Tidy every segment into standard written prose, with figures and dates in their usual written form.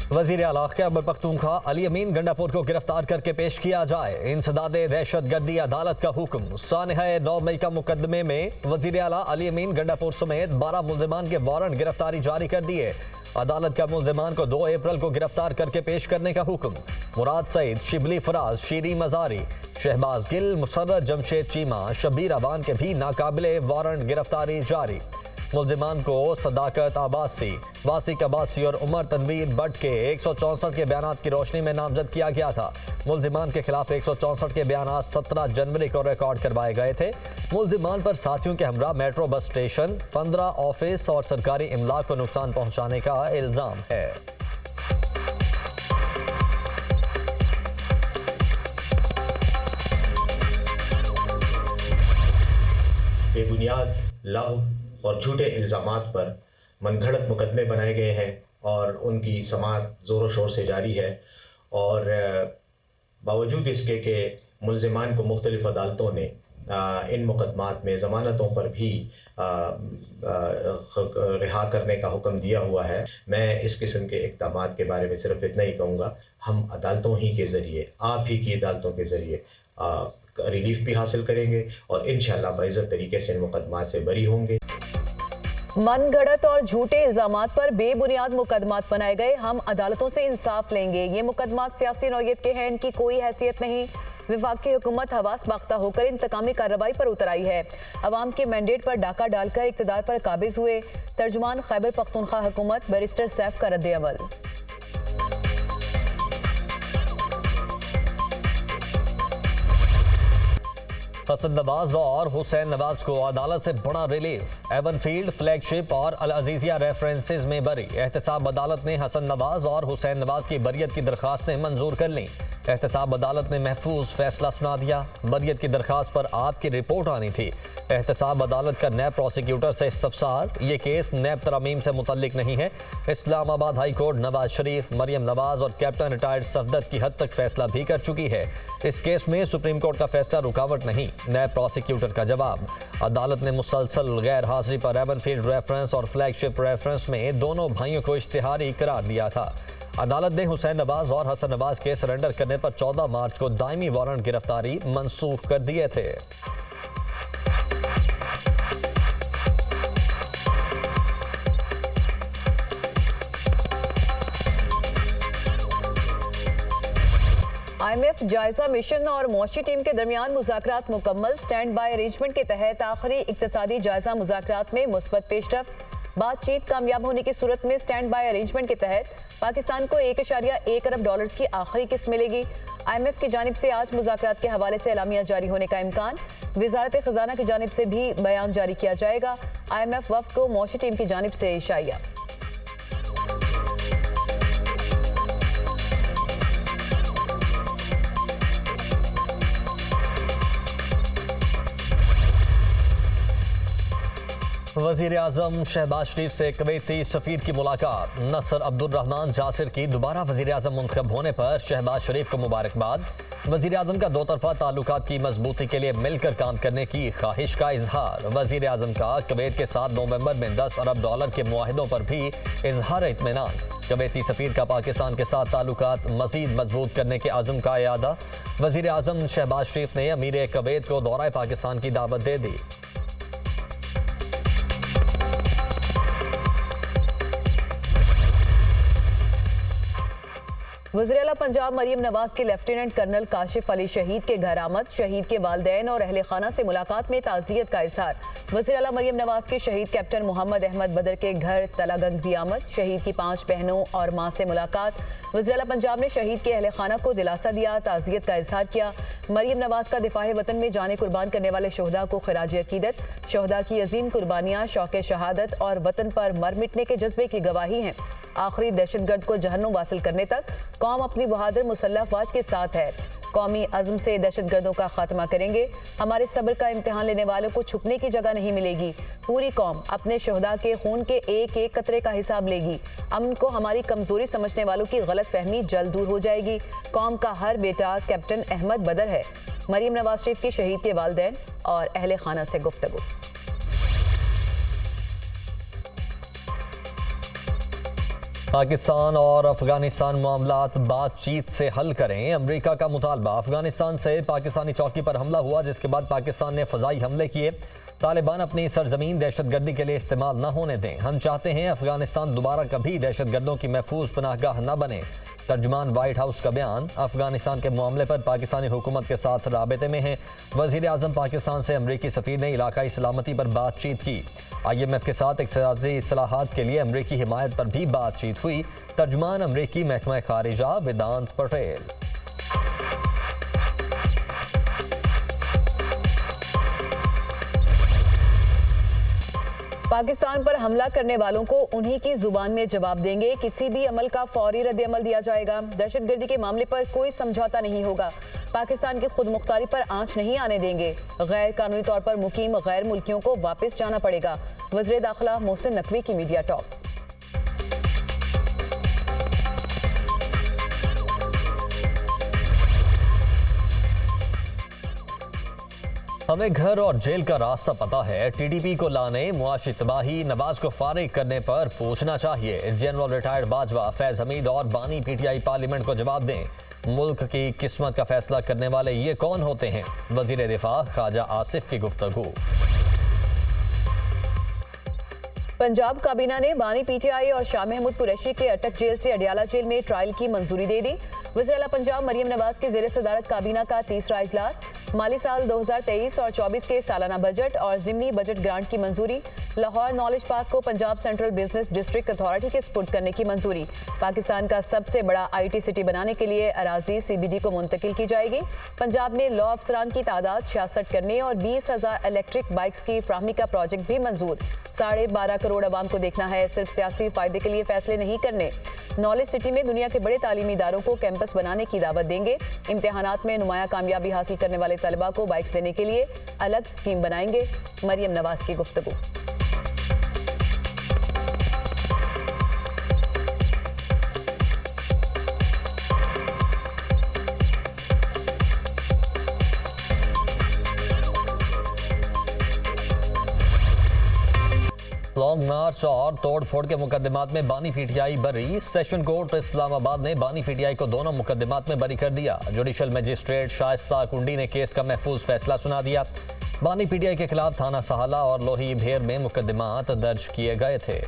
वजीर आला खैबर पख्तूनख्वा अली अमीन गंडापुर को गिरफ्तार करके पेश किया जाए। इंसदादे दहशतगर्दी अदालत का हुक्म। सानहा 9 मई का मुकदमे में वजीर आला अली अमीन गंडापुर समेत 12 मुल्जिमान के वारंट गिरफ्तारी जारी कर दिए। अदालत का मुल्जिमान को 2 अप्रैल को गिरफ्तार करके पेश करने का हुक्म। मुराद सईद, शिबली फराज, शीरी मजारी, शहबाज गिल, मुसर्रत जमशेद चीमा, शबीर अवान के भी नाकाबिले वारंट गिरफ्तारी जारी। मुल्जिमान को सदाकत आबासी, वासिक अब्बासी और उमर तनवीर भट्ट के 164 के बयानात की रोशनी में नामजद किया गया था। मुल्जिमान के खिलाफ 164 के बयानात 17 जनवरी को रिकॉर्ड करवाए गए थे। मुल्जिमान पर साथियों के हमरा मेट्रो बस स्टेशन, 15 ऑफिस और सरकारी इमलाक को नुकसान पहुंचाने का इल्जाम है। बेबुनियाद लव और झूठे इल्ज़ामात पर मनगढ़ंत मुकदमे बनाए गए हैं और उनकी समाअत ज़ोरों शोर से जारी है। और बावजूद इसके कि मुल्ज़िमान को मुख्तलिफ़ अदालतों ने इन मुकदमात में ज़मानतों पर भी रिहा करने का हुक्म दिया हुआ है, मैं इस किस्म के इक़दामात के बारे में सिर्फ इतना ही कहूँगा, हम अदालतों ही के ज़रिए, आप ही की अदालतों के ज़रिए रिलीफ भी हासिल करेंगे और इंशाअल्लाह बाइज़्ज़त तरीके से इन मुकदमात से बरी होंगे। मनगढ़ंत और झूठे इल्जामात पर बेबुनियाद मुकदमात बनाए गए, हम अदालतों से इंसाफ लेंगे। ये मुकदमात सियासी नौयत के हैं, इनकी कोई हैसियत नहीं। विफाकी हुकूमत हवास बाख्ता होकर इंतकामी कार्रवाई पर उतर आई है। अवाम के मैंडेट पर डाका डालकर इक़्तिदार पर काबिज हुए तर्जुमान खैबर पख्तूनख्वा हुकूमत बैरिस्टर सैफ का रद्द अमल। हसन नवाज और हुसैन नवाज को अदालत से बड़ा रिलीफ। एवनफील्ड, फ्लैगशिप और अल अजीजिया रेफरेंसेस में बरी। एहतसाब अदालत ने हसन नवाज और हुसैन नवाज की बरियत की दरख्वास्तें मंजूर कर लीं। एहतसाब अदालत ने महफूज फैसला सुना दिया। बरियत की दरख्वास्त पर आपकी रिपोर्ट आनी थी। एहतसाब अदालत का नैब प्रोसिक्यूटर से इस्तफसार, ये केस नैब तरमीम से मुतल्लिक नहीं है। इस्लामाबाद हाई कोर्ट नवाज शरीफ, मरियम नवाज और कैप्टन रिटायर्ड सफदर की हद तक फैसला भी कर चुकी है। इस केस में सुप्रीम कोर्ट का फैसला रुकावट नहीं। नैब प्रोसिक्यूटर का जवाब, अदालत ने मुसलसल गैर हाजिरी पर एवनफील्ड रेफरेंस और फ्लैगशिप रेफरेंस में दोनों भाइयों को इश्तिहारी करार दिया था। अदालत ने हुसैन नवाज और हसन नवाज के सरेंडर करने पर 14 मार्च को दायमी वारंट गिरफ्तारी मंसूख कर दिए थे। IMF जायजा मिशन और मौशी टीम के दरमियान मुज़ाकरात मुकम्मल। स्टैंड बाय अरेंजमेंट के तहत आखिरी इक्तिसादी जायजा मुज़ाकरात में मुस्बत पेशरफ्त। बातचीत कामयाब होने की सूरत में स्टैंड बाय अरेंजमेंट के तहत पाकिस्तान को $1.1 अरब की आखिरी किस्त मिलेगी। IMF की जानिब से आज मुज़ाकरात के हवाले से एलामिया जारी होने का इम्कान। वज़ारत ख़ज़ाना की जानिब से भी बयान जारी किया जाएगा। IMF वफ़द को मौशी टीम की जानिब से इशाइया। वज़ीर आज़म शहबाज शरीफ से कुवैती सफ़ीर की मुलाकात। नसर अब्दुर्रहमान जासिर की दोबारा वज़ीर आज़म मुंतखब होने पर शहबाज शरीफ को मुबारकबाद। वज़ीर आज़म का 2 तरफ़ा ताल्लुकात की मजबूती के लिए मिलकर काम करने की ख्वाहिश का इजहार। वज़ीर आज़म का कुवैत के साथ नवंबर में $10 अरब के मुआहिदों पर भी इजहार इत्मीनान। कुवैती सफ़ीर का पाकिस्तान के साथ ताल्लुकात मज़ीद मजबूत करने के आज़म का इयादा। वज़ीर आज़म शहबाज शरीफ ने अमीर कुवैत को दौरा पाकिस्तान की दावत दे दी। वज़ीर आला पंजाब मरियम नवाज के लेफ्टिनेंट कर्नल काशिफ अली शहीद के घर आमद। शहीद के वालिदैन और अहले खाना से मुलाकात में ताज़ियत का इज़हार। वज़ीर आला मरियम नवाज के शहीद कैप्टन मोहम्मद अहमद बदर के घर तलागंज भी आमद। शहीद की 5 बहनों और माँ से मुलाकात। वज़ीर आला पंजाब ने शहीद के अहले खाना को दिलासा दिया, ताज़ियत का इज़हार किया। मरियम नवाज का दिफाए वतन में जाने कुर्बान करने वाले शोहदा को खिराज अकीदत। शोहदा की अजीम कुर्बानियाँ शौक़ शहादत और वतन पर मर मिटने के जज्बे की गवाही हैं। आखिरी दहशतगर्द को जहन्नुम वासिल करने तक कौम अपनी बहादुर मुसल्लह अफवाज के साथ है। कौमी अज़्म से दहशतगर्दों का खात्मा करेंगे। हमारे सब्र का इम्तिहान लेने वालों को छुपने की जगह नहीं मिलेगी। पूरी कौम अपने शोहदा के खून के एक एक कतरे का हिसाब लेगी। अमन को हमारी कमजोरी समझने वालों की गलत फहमी जल्द दूर हो जाएगी। कौम का हर बेटा कैप्टन अहमद बदर है। मरियम नवाज शरीफ के शहीद के वालिदैन और अहले खाना से गुफ्तगू। पाकिस्तान और अफगानिस्तान मामलात बातचीत से हल करें, अमेरिका का मुतालबा। अफगानिस्तान से पाकिस्तानी चौकी पर हमला हुआ, जिसके बाद पाकिस्तान ने फजाई हमले किए। तालिबान अपनी सरजमीन दहशतगर्दी के लिए इस्तेमाल न होने दें। हम चाहते हैं अफगानिस्तान दोबारा कभी दहशतगर्दों की महफूज पनाहगाह न बने। तर्जुमान वाइट हाउस का बयान। अफगानिस्तान के मामले पर पाकिस्तानी हुकूमत के साथ राबते में है। वज़ीर आज़म पाकिस्तान से अमरीकी सफ़ीर ने इलाकाई सलामती पर बातचीत की। IMF के साथ इक़्तिसादी इस्लाहात के लिए अमरीकी हिमायत पर भी बातचीत हुई। तर्जुमान अमरीकी महकमा खारिजा वेदांत पटेल। पाकिस्तान पर हमला करने वालों को उन्हीं की जुबान में जवाब देंगे। किसी भी अमल का फौरी रद्द-ए-अमल दिया जाएगा। दहशतगर्दी के मामले पर कोई समझौता नहीं होगा। पाकिस्तान की खुद मुख्तारी पर आंच नहीं आने देंगे। गैर कानूनी तौर पर मुकीम गैर मुल्कियों को वापस जाना पड़ेगा। वज़ीर दाखिला मोहसिन नकवी की मीडिया टॉक। हमें घर और जेल का रास्ता पता है। TDP को लाने, मुआशी तबाही, नवाज को फारिग करने पर पूछना चाहिए। जनरल रिटायर्ड बाजवा, फैज हमीद और बानी PTI पार्लियामेंट को जवाब दें। मुल्क की किस्मत का फैसला करने वाले ये कौन होते हैं? वजीर दिफा ख्वाजा आसिफ की गुफ्तगू। पंजाब काबीना ने बानी PTI और शाह महमूद कुरैशी के अटक जेल से अडियाला जेल में ट्रायल की मंजूरी दे दी। वज़ीर आला पंजाब मरियम नवाज के ज़ेर सदारत काबीना का तीसरा इजलास। माली साल 2023 और 24 के सालाना बजट और ज़िमनी बजट ग्रांट की मंजूरी। लाहौर नॉलेज पार्क को Punjab central business district authority के स्पुर्द करने की मंजूरी। पाकिस्तान का सबसे बड़ा IT सिटी बनाने के लिए अराजी CBD को मुंतकिल की जाएगी। पंजाब में लॉ अफसरान की तादाद 66 करने और 20,000 इलेक्ट्रिक बाइक्स की फ्राहमी का प्रोजेक्ट भी मंजूर। 12.5 करोड़ अवाम को देखना है, सिर्फ सियासी फायदे के लिए फैसले नहीं करने। नॉलेज सिटी में दुनिया के बड़े तालीमी इदारों को कैंपस बनाने की दावत देंगे। इम्तिहानात में नुमाया कामयाबी हासिल करने वाले तलबा को बाइक्स देने के लिए अलग स्कीम बनाएंगे। मरियम नवाज की गुफ्तगू। लॉन्ग मार्च और तोड़फोड़ के मुकदमात में बानी PTI बरी। सेशन कोर्ट इस्लामाबाद ने बानी PTI को दोनों मुकदमात में बरी कर दिया। जुडिशल मजिस्ट्रेट शाइस्ता कुंडी ने केस का महफूज फैसला सुना दिया। बानी PTI के खिलाफ थाना सहाला और लोही भेर में मुकदमात दर्ज किए गए थे।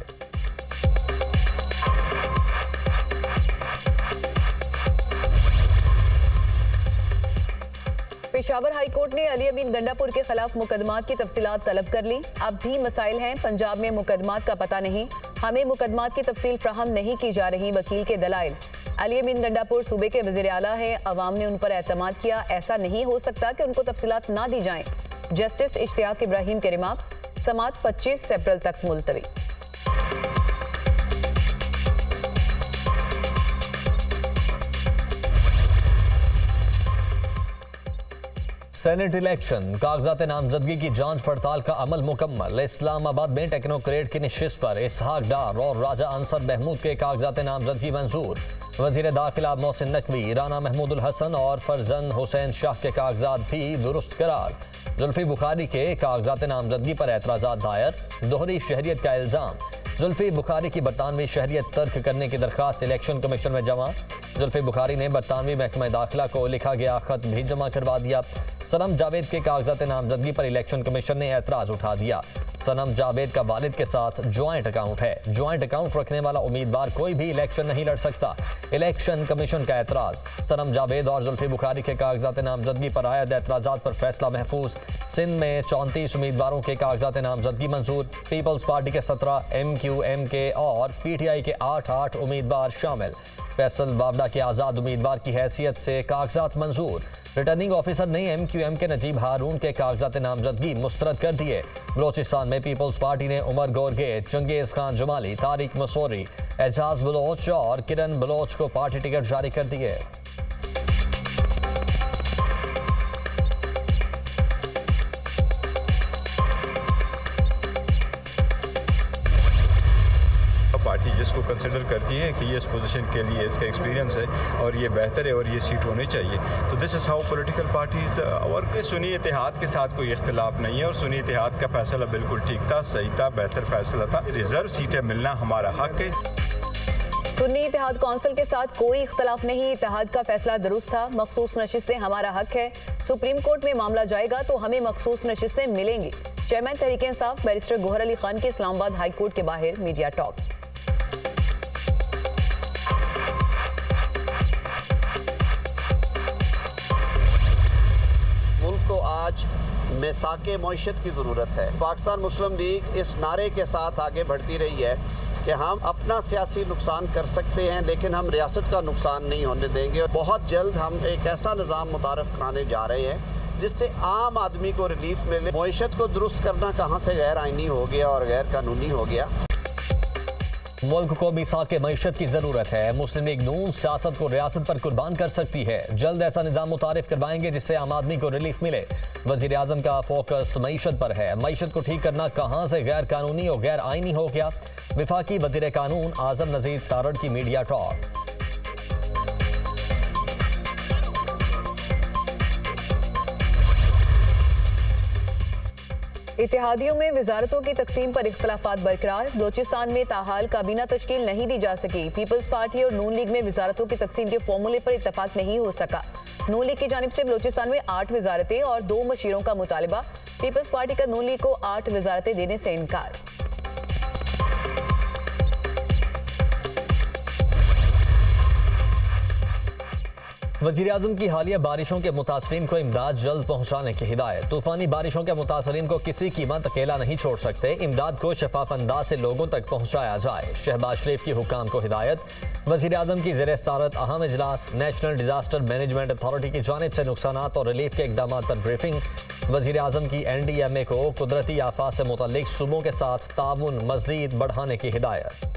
पेशावर हाई कोर्ट ने अली अमीन गंडापुर के खिलाफ मुकदमात की तफसीलात तलब कर ली। अब भी मसाइल हैं, पंजाब में मुकदमात का पता नहीं, हमें मुकदमात की तफसील फ्राहम नहीं की जा रही। वकील के दलाइल। अली अमीन गंडापुर सूबे के वज़ीर आला हैं, अवाम ने उन पर एतमाद किया। ऐसा नहीं हो सकता कि उनको तफसीलात ना दी जाएं। जस्टिस इश्तियाक इब्राहिम के रिमार्क्स। समात 25 अप्रैल तक मुलतवी। सेनेट इलेक्शन, कागजात नामजदगी की जांच पड़ताल का अमल मुकम्मल। इस्लामाबाद में टेक्नोक्रेट की नशिस्त पर इसहाक डार और राजा अंसर महमूद के कागजात नामजदगी मंजूर। वजीर दाखिला मोहसिन नकवी, राना महमूदुल हसन और फरजंद हुसैन शाह के कागजात भी दुरुस्त करार। जुल्फी बुखारी के कागजात नामजदगी पर एतराज़ात दायर। दोहरी शहरियत का इल्ज़ाम। जुल्फी बुखारी की बरतानवी शहरियत तर्क करने की दरख्वास्त इलेक्शन कमीशन में जमा। जुल्फी बुखारी ने बरतानवी महकमा दाखिला को लिखा गया खत भी जमा करवा दिया। सनम जावेद के कागजात नामजदगी पर इलेक्शन कमीशन ने एतराज़ उठा दिया। सनम जावेद का वालिद के साथ ज्वाइंट अकाउंट है। ज्वाइंट अकाउंट रखने वाला उम्मीदवार कोई भी इलेक्शन नहीं लड़ सकता। इलेक्शन कमीशन का एतराज़। सनम जावेद और जुल्फी बुखारी के कागजात नामजदगी पर आयद एतराज़ात पर फैसला महफूज। सिंध में 34 उम्मीदवारों के कागजात नामजदगी मंजूर। पीपल्स पार्टी के 17, MQM के और PTI के 8 उम्मीदवार शामिल। फैसल वावडा के आज़ाद उम्मीदवार की हैसियत से कागजात मंजूर। रिटर्निंग ऑफिसर ने MQM के नजीब हारून के कागजात नामजदगी मुस्तरद कर दिए। बलोचिस्तान में पीपल्स पार्टी ने Umar गोरगे, Genghis Khan Jamali, Tariq Mussoorie, Ejaz Bloch और किरण बलोच को पार्टी टिकट जारी कर दिए। पार्टी जिसको कंसिडर करती है कि ये इस पोजीशन के लिए इसका एक्सपीरियंस है और ये बेहतर है और ये सीट होनी चाहिए, तो this is how political parties work. Sunni Ittehad के साथ कोई इख्तिलाफ नहीं है और सुन्नी इत्तेहाद का फैसला बिल्कुल ठीक था, सही था, बेहतर फैसला था। रिजर्व सीटें मिलना हमारा हक है। सुन्नी इत्तेहाद कौंसिल के साथ कोई इख्तलाफ नहीं, इत्तेहाद का फैसला दुरुस्त था। मखसूस नशिस्तें हमारा हक है। सुप्रीम कोर्ट में मामला जाएगा तो हमें मखसूस नशिस्तें मिलेंगी। चेयरमैन तहरीक इंसाफ बैरिस्टर गोहर अली खान के इस्लामाबाद हाई कोर्ट के बाहर मीडिया टॉक। मुल्क को आज मिसाके मईशत की ज़रूरत है। पाकिस्तान मुस्लिम लीग इस नारे के साथ आगे बढ़ती रही है कि हम अपना सियासी नुकसान कर सकते हैं लेकिन हम रियासत का नुकसान नहीं होने देंगे। बहुत जल्द हम एक ऐसा निज़ाम मुतारफ़ कराने जा रहे हैं जिससे आम आदमी को रिलीफ मिले। मईशत को दुरुस्त करना कहाँ से गैर आइनी हो गया और गैर कानूनी हो गया। मुल्क को मिसाके मईशत की जरूरत है। मुस्लिम लीग नून सियासत को रियासत पर कुर्बान कर सकती है। जल्द ऐसा निजाम मुतारिफ करवाएंगे जिससे आम आदमी को रिलीफ मिले। वजीर आजम का फोकस मईशत पर है। मईशत को ठीक करना कहाँ से गैर कानूनी और गैर आइनी हो गया। विफाकी वजीर कानून आजम नजीर तारड़ की मीडिया टॉक। इत्तेहादियों में वजारतों की तकसीम पर इख्तलाफात बरकरार। बलोचिस्तान में ताहाल काबीना तश्कील नहीं दी जा सकी। पीपल्स पार्टी और नून लीग में वजारतों की तकसीम के फॉर्मूले पर इत्तफाक नहीं हो सका। नून लीग की जानिब से बलोचिस्तान में 8 वजारतें और 2 मशीरों का मुतालबा। पीपल्स पार्टी का नून लीग को 8 वजारतें देने से इनकार। वजीर आजम की हालिया बारिशों के मुतासरीन को इमदाद जल्द पहुँचाने की हिदायत। तूफानी बारिशों के मुतासरीन को किसी कीमत अकेला नहीं छोड़ सकते। इमदाद को शफाफ अंदाज से लोगों तक पहुँचाया जाए। शहबाज शरीफ की हुकाम को हिदायत। वजीर आजम की ज़ेर सदारत अहम इजलास। नेशनल डिजास्टर मैनेजमेंट अथॉरिटी की जानिब से नुकसानात और रिलीफ के इकदाम पर ब्रीफिंग। वजीर आजम की NDMA को कुदरती आफात से मुतल्लिक सूबों के साथ ताउन मज़ीद बढ़ाने की हिदायत।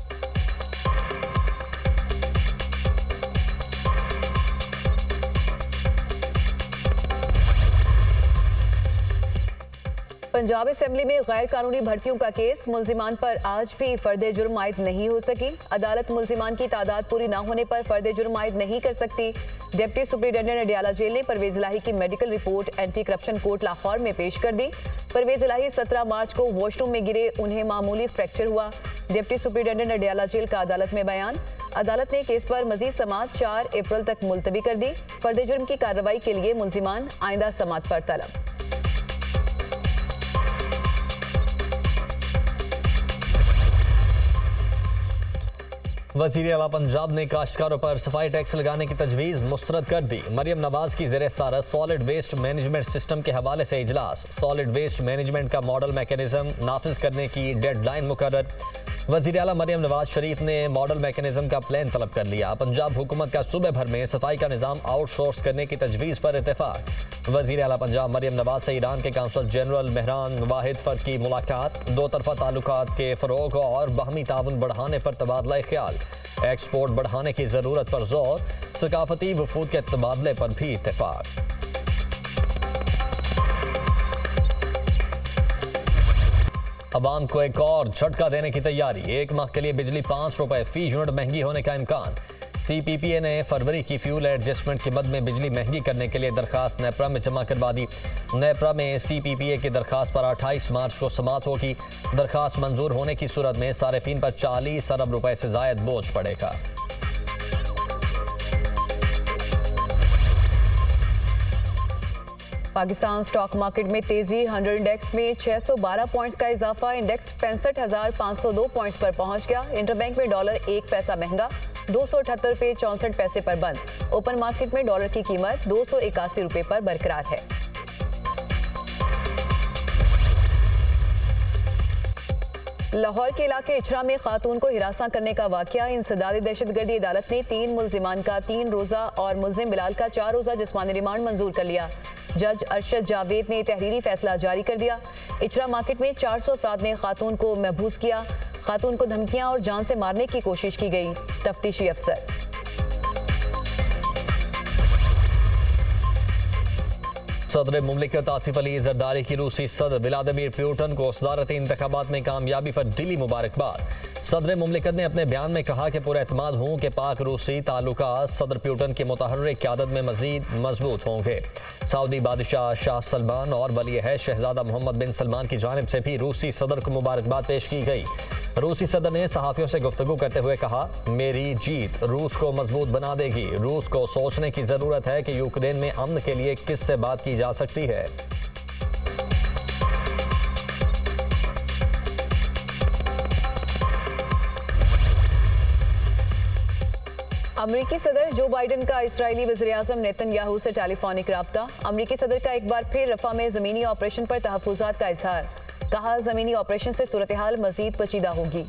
पंजाब असेंबली में गैर कानूनी भर्तियों का केस। मुल्जिमान पर आज भी फर्द जुर्म आयद नहीं हो सकी। अदालत मुल्जिमान की तादाद पूरी न होने पर फर्द जुर्म आयद नहीं कर सकती। डिप्टी सुप्रिंटेंडेंट अडियाला जेल ने परवेज इलाही की medical report anti corruption court Lahore में पेश कर दी। परवेज इलाही 17 मार्च को वॉशरूम में गिरे, उन्हें मामूली फ्रैक्चर हुआ। डिप्टी सुप्रिंटेंडेंट अडियाला जेल का अदालत में बयान। अदालत ने केस पर मजीद समाअत 4 अप्रैल तक मुलतवी कर दी। फर्द जुर्म की कार्रवाई के लिए मुल्जिमान आइंदा समाअत पर तलब। वज़ीर आला पंजाब ने काश्तकारों पर सफाई टैक्स लगाने की तजवीज़ मुस्तरद कर दी। मरियम नवाज की ज़ेर सदारत सॉलिड वेस्ट मैनेजमेंट सिस्टम के हवाले से इजलास। सॉलिड वेस्ट मैनेजमेंट का मॉडल मैकेनिज्म नाफिज करने की डेडलाइन मुकर्रर। वज़ीर आला मरियम नवाज शरीफ ने मॉडल मैकेनिज्म का प्लान तलब कर लिया। पंजाब हुकूमत का सूबे भर में सफाई का निज़ाम आउटसोर्स करने की तजवीज़ पर इत्तेफाक। वज़ीर आला पंजाब मरियम नवाज से ईरान के काउंसल जनरल मेहरान वाहिद फर्द की मुलाकात। 2 तरफ़ा ताल्लुकात के फ़रोग़ और बाहमी ताउन बढ़ाने पर तबादला ख्याल। एक्सपोर्ट बढ़ाने की ज़रूरत पर जोर। सकाफती वफूद के तबादले पर भी इत्तेफाक। अवाम को एक और झटका देने की तैयारी। 1 माह के लिए बिजली 5 रुपए फी यूनिट महंगी होने का इम्कान। CPPA ने फरवरी की फ्यूल एडजस्टमेंट की मद में बिजली महंगी करने के लिए दरखास्त नेपरा में जमा करवा दी। नेपरा में CPPA की दरखास्त पर 28 मार्च को समाअत होगी। दरखास्त मंजूर होने की सूरत में सारिफीन पर 40 अरब रुपए से जायद बोझ पड़ेगा। पाकिस्तान स्टॉक मार्केट में तेजी। 100 इंडेक्स में 612 पॉइंट्स का इजाफा। इंडेक्स 65,502 पॉइंट्स पर पहुंच गया। इंटरबैंक में डॉलर 1 पैसा महंगा 278 रुपये 64 पैसे पर बंद। ओपन मार्केट में डॉलर की कीमत 281 रुपये पर बरकरार है। लाहौर के इलाके इचरा में खातून को हिरासा करने का वाकया। इंसदादी दहशतगर्दी अदालत ने 3 मुल्जिमान का 3 रोज़ा और मुल्जिम बिलाल का 4 रोज़ा जिस्मानी रिमांड मंजूर कर लिया। जज अरशद जावेद ने तहरीरी फैसला जारी कर दिया। इचरा मार्केट में 400 अफराद ने खातून को महबूस किया। खातून को धमकियां और जान से मारने की कोशिश की गई। तफ्तीशी अफसर सदर मुमलिकत आसिफ अली जरदारी की रूसी सदर व्लादिमीर पुतिन को सदारती इंतखाबात में कामयाबी पर दिली मुबारकबाद। सदर मुमलिकत ने अपने बयान में कहा कि पूरा एतमाद हूँ कि पाक रूसी ताल्लुकात सदर पुतिन की मुतहर्रिक क़यादत में मजीद मजबूत होंगे। सऊदी बादशाह शाह सलमान और वली अहद शहजादा मोहम्मद बिन सलमान की जानिब से भी रूसी सदर को मुबारकबाद पेश की गई। रूसी सदर ने सहाफियों से गुफ्तगू करते हुए कहा, मेरी जीत रूस को मजबूत बना देगी। रूस को सोचने की जरूरत है कि यूक्रेन में अमन के लिए किससे बात की जा सकती है। अमरीकी सदर जो बाइडेन का इस्राएली वज़ीर-ए-आज़म नेतन्याहू से टेलीफोनिक राब्ता। अमरीकी सदर का एक बार फिर रफा में ज़मीनी ऑपरेशन पर तहफ़्फ़ुज़ात का इज़हार। कहा, ज़मीनी ऑपरेशन से सूरत हाल मज़ीद पेचीदा होगी।